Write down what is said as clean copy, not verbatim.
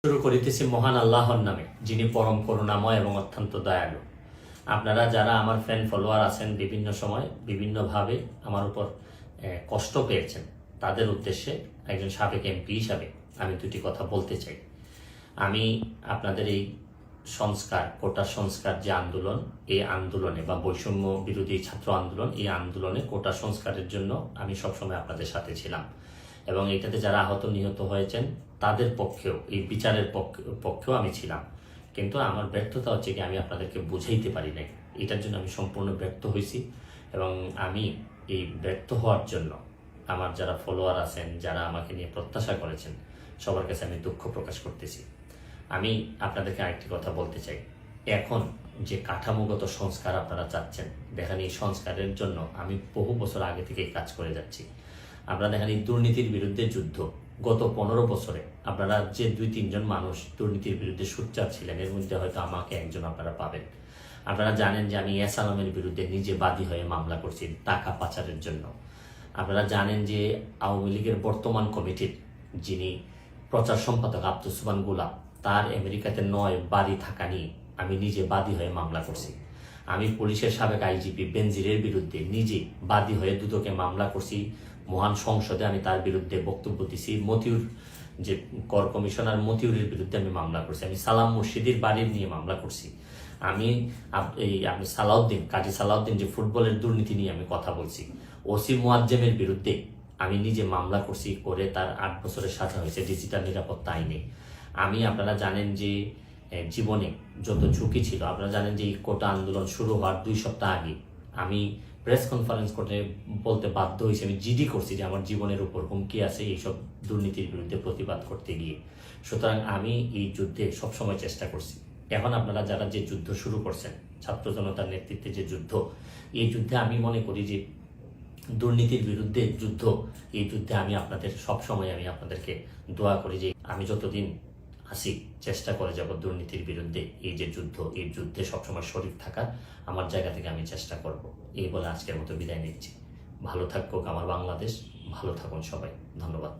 শুরু করিতেছি মহান আল্লাহর নামে, যিনি পরম করুণাময় এবং অত্যন্ত দয়ালু। আপনারা যারা আমার ফ্যান ফলোয়ার আছেন, বিভিন্ন সময় বিভিন্নভাবে আমার উপর কষ্ট পেয়েছেন, তাদের উদ্দেশ্যে একজন সাবেক এমপি হিসাবে আমি দুটি কথা বলতে চাই। আমি আপনাদের এই সংস্কার, কোটা সংস্কার যে আন্দোলন, এই আন্দোলনে বা বৈষম্য বিরোধী ছাত্র আন্দোলন, এই আন্দোলনে কোটা সংস্কারের জন্য আমি সবসময় আপনাদের সাথে ছিলাম এবং এটাতে যারা আহত নিহত হয়েছেন তাদের পক্ষেও, এই বিচারের পক্ষেও আমি ছিলাম। কিন্তু আমার ব্যর্থতা হচ্ছে কি, আমি আপনাদেরকে বুঝাইতে পারি নাই। এটার জন্য আমি সম্পূর্ণ ব্যর্থ হয়েছি এবং আমি এই ব্যর্থ হওয়ার জন্য আমার যারা ফলোয়ার আছেন, যারা আমাকে নিয়ে প্রত্যাশা করেছেন, সবার কাছে আমি দুঃখ প্রকাশ করতেছি। আমি আপনাদেরকে আরেকটি কথা বলতে চাই। এখন যে কাঠামোগত সংস্কার আপনারা চাচ্ছেন, দেখেন এই সংস্কারের জন্য আমি বহু বছর আগে থেকে কাজ করে যাচ্ছি। আপনারা দেখেন এই দুর্নীতির বিরুদ্ধে যুদ্ধ গত 15 বছরে আপনারা যে 2-3 জন মানুষ দুর্নীতির বিরুদ্ধে সোচ্চার ছিলেন, এর মধ্যে হয়তো আমাকে একজন আপনারা পাবেন। আপনারা জানেন যে আমি এস আলমের বিরুদ্ধে নিজে বাদী হয়ে মামলা করছি টাকা পাচারের জন্য। আপনারা জানেন যে আওয়ামী লীগের বর্তমান কমিটির যিনি প্রচার সম্পাদক আব্দুস সুবহান গোলাপ, তার আমেরিকাতে 9 বাড়ি থাকা নিয়ে আমি নিজে বাদী হয়ে মামলা করছি। আমি পুলিশের সাবেক আইজিপি বেনজিরের বিরুদ্ধে নিজে বাদী হয়ে দুদকে মামলা করছি। মহান সংসদে আমি তার বিরুদ্ধে বক্তব্য দিছি। মতিউর যে কর কমিশনার মতিউরের বিরুদ্ধে আমি মামলা করছি। আমি সালাম মুর্শিদির বাড়ির নিয়ে মামলা করছি। আমি সালাউদ্দিন, কাজী সালাউদ্দিন যে ফুটবলের দুর্নীতি নিয়ে আমি কথা বলছি। ওসি মুয়াজ্জেমের বিরুদ্ধে আমি নিজে মামলা করছি, করে তার 8 বছরের সাজা হয়েছে ডিজিটাল নিরাপত্তা আইনে। আপনারা জানেন যে জীবনে যত ঝুঁকি ছিল, আপনারা জানেন যে এই কোটা আন্দোলন শুরু হওয়ার 2 সপ্তাহ আগে আমি প্রেস কনফারেন্স করে বলতে বাধ্য হয়েছি, আমি জিডি করছি যে আমার জীবনের উপর হুমকি আছে এইসব দুর্নীতির বিরুদ্ধে প্রতিবাদ করতে গিয়ে। সুতরাং আমি এই যুদ্ধে সবসময় চেষ্টা করছি। এখন আপনারা যারা যে যুদ্ধ শুরু করছেন, ছাত্র জনতার নেতৃত্বে যে যুদ্ধ, এই যুদ্ধে আমি মনে করি যে দুর্নীতির বিরুদ্ধে যুদ্ধ, এই যুদ্ধে আমি আপনাদের সবসময় আমি আপনাদেরকে দোয়া করি যে আমি যতদিন আসি চেষ্টা করে যাব দুর্নীতির বিরুদ্ধে এই যে যুদ্ধ, এই যুদ্ধে সবসময় শরীর থাকার আমার জায়গা থেকে আমি চেষ্টা করব। এই বলে আজকের মতো বিদায় নিচ্ছি। ভালো থাকুক আমার বাংলাদেশ, ভালো থাকুন সবাই। ধন্যবাদ।